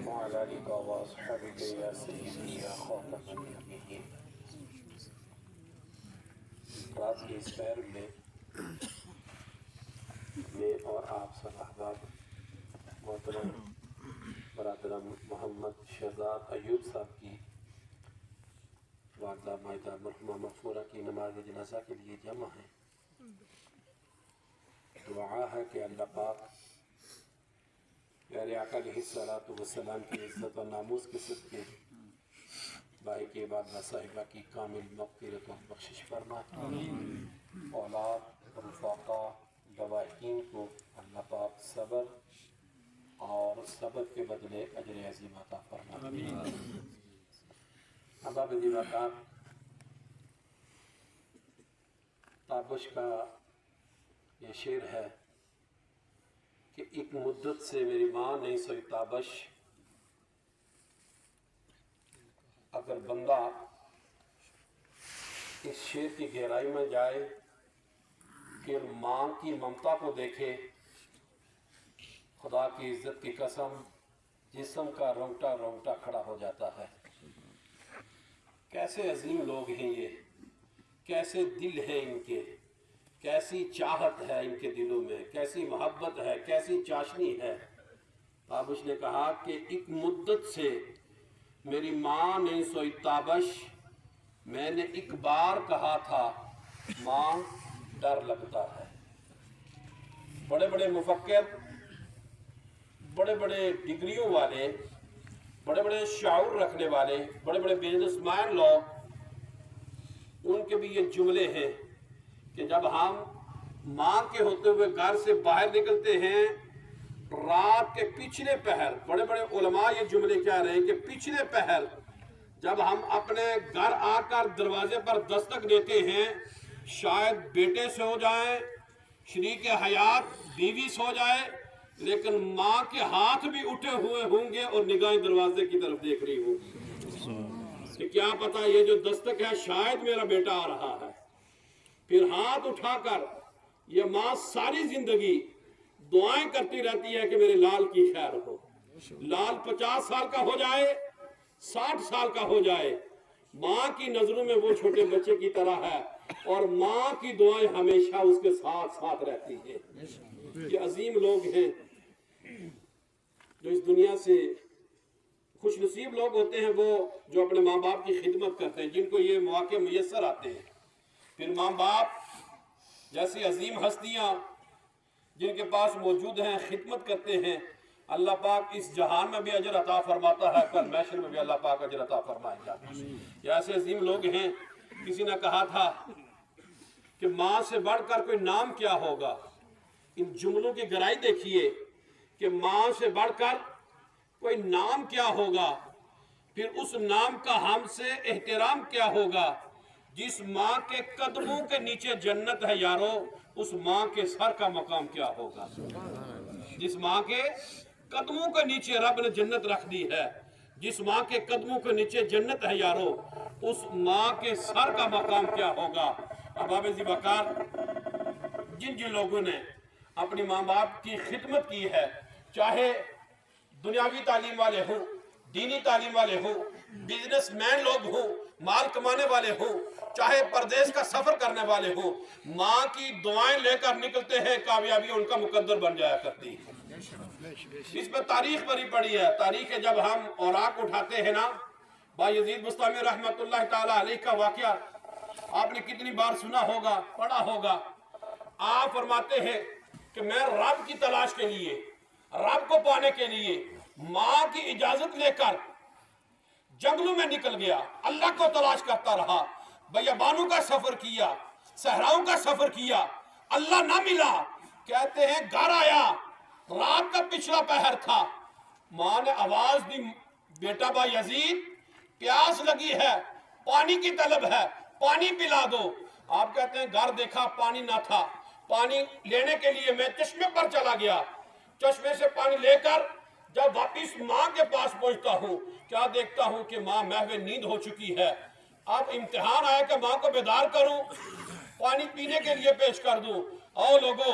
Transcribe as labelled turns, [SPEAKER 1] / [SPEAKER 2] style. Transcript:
[SPEAKER 1] وعلى آلك وأصحابك يا سيدي يا خاتم النبيين. رات کی اس پیر میں اور آپ سب احباب محترم برادران محمد شہزاد ایوب صاحب کی والدہ مائدہ مرحومہ مغفورہ کی نماز جنازہ کے لیے جمع ہیں. دعا ہے کہ اللہ پاک پیارے آقا علیہ السلام کی عزت و ناموس کے صدقے بھائی کے والدہ صاحبہ کی کامل مغفرت و بخشش فرمائے. اولاد رفاقہ لواحقین کو اللہ پاک صبر اور صبر کے بدلے اجر عظیم عطا فرمائے. احباب دیوکار، تابش کا یہ شعر ہے کہ ایک مدت سے میری ماں نہیں سوئی تابش. اگر بندہ اس شعر کی گہرائی میں جائے کہ ماں کی ممتا کو دیکھے، خدا کی عزت کی قسم جسم کا رونگٹا رونگٹا کھڑا ہو جاتا ہے. کیسے عظیم لوگ ہیں یہ، کیسے دل ہیں ان کے، کیسی چاہت ہے ان کے دلوں میں، کیسی محبت ہے، کیسی چاشنی ہے. تابش نے کہا کہ ایک مدت سے میری ماں نہیں سوئی تابش، میں نے ایک بار کہا تھا ماں ڈر لگتا ہے. بڑے بڑے مفکر، بڑے بڑے ڈگریوں والے، بڑے بڑے شعور رکھنے والے، بڑے بڑے بزنس مین لوگ، ان کے بھی یہ جملے ہیں کہ جب ہم ماں کے ہوتے ہوئے گھر سے باہر نکلتے ہیں رات کے پچھلے پہر، بڑے بڑے علماء یہ جملے کہہ رہے ہیں کہ پچھلے پہر جب ہم اپنے گھر آ کر دروازے پر دستک دیتے ہیں، شاید بیٹے سو جائیں، شریک حیات بیوی سو جائے، لیکن ماں کے ہاتھ بھی اٹھے ہوئے ہوں گے اور نگاہیں دروازے کی طرف دیکھ رہی ہوں گی کہ کیا پتا یہ جو دستک ہے شاید میرا بیٹا آ رہا ہے. پھر ہاتھ اٹھا کر یہ ماں ساری زندگی دعائیں کرتی رہتی ہے کہ میرے لال کی خیر ہو. لال 50 سال کا ہو جائے، 60 سال کا ہو جائے، ماں کی نظروں میں وہ چھوٹے بچے کی طرح ہے اور ماں کی دعائیں ہمیشہ اس کے ساتھ ساتھ رہتی ہیں. یہ عظیم لوگ ہیں جو اس دنیا سے خوش نصیب لوگ ہوتے ہیں، وہ جو اپنے ماں باپ کی خدمت کرتے ہیں، جن کو یہ مواقع میسر آتے ہیں. پھر ماں باپ جیسی عظیم ہستیاں جن کے پاس موجود ہیں، خدمت کرتے ہیں، اللہ پاک اس جہان میں بھی اجر عطا فرماتا ہے، کل محشر میں بھی اللہ پاک اجر عطا فرمائے گا. یہ ایسے عظیم لوگ ہیں. کسی نے کہا تھا کہ ماں سے بڑھ کر کوئی نام کیا ہوگا. ان جملوں کی گہرائی دیکھیے کہ ماں سے بڑھ کر کوئی نام کیا ہوگا، پھر اس نام کا ہم سے احترام کیا ہوگا. جس ماں کے قدموں کے نیچے جنت ہے یارو، اس ماں کے سر کا مقام کیا ہوگا. جس ماں کے قدموں کے نیچے رب نے جنت رکھ دی ہے، جس ماں کے قدموں کے نیچے جنت ہے یارو، اس ماں کے سر کا مقام کیا ہوگا. احباب ذوالوقار، جن لوگوں نے اپنی ماں باپ کی خدمت کی ہے، چاہے دنیاوی تعلیم والے ہوں، دینی تعلیم والے ہوں، بزنس مین لوگ ہوں، مال کمانے والے ہوں، چاہے پردیس کا سفر کرنے والے ہوں، ماں کی دعائیں لے کر نکلتے ہیں، کامیابی ان کا مقدر بن جایا کرتی ہے. اس پہ تاریخ بھری پڑی ہے. تاریخ جب ہم اوراق اٹھاتے ہیں نا، بایزید بستامی رحمت اللہ تعالی علیہ کا واقعہ آپ نے کتنی بار سنا ہوگا، پڑھا ہوگا. آپ فرماتے ہیں کہ میں رب کی تلاش کے لیے، رب کو پانے کے لیے ماں کی اجازت لے کر جنگلوں میں نکل گیا، اللہ کو تلاش کرتا رہا، بیابانوں کا سفر کیا، صحراؤں کا سفر کیا، اللہ نہ ملا. کہتے ہیں گھر آیا، رات کا پچھلا پہر تھا، ماں نے آواز دی، بیٹا با یزید پیاس لگی ہے، پانی کی طلب ہے، پانی پلا دو. آپ کہتے ہیں گھر دیکھا پانی نہ تھا، پانی لینے کے لیے میں چشمے پر چلا گیا، چشمے سے پانی لے کر جب واپس ماں کے پاس پہنچتا ہوں، کیا دیکھتا ہوں کہ ماں محو نیند ہو چکی ہے. اب امتحان آیا کہ ماں کو بیدار کروں، پانی پینے کے لیے پیش کر دوں. او لوگوں،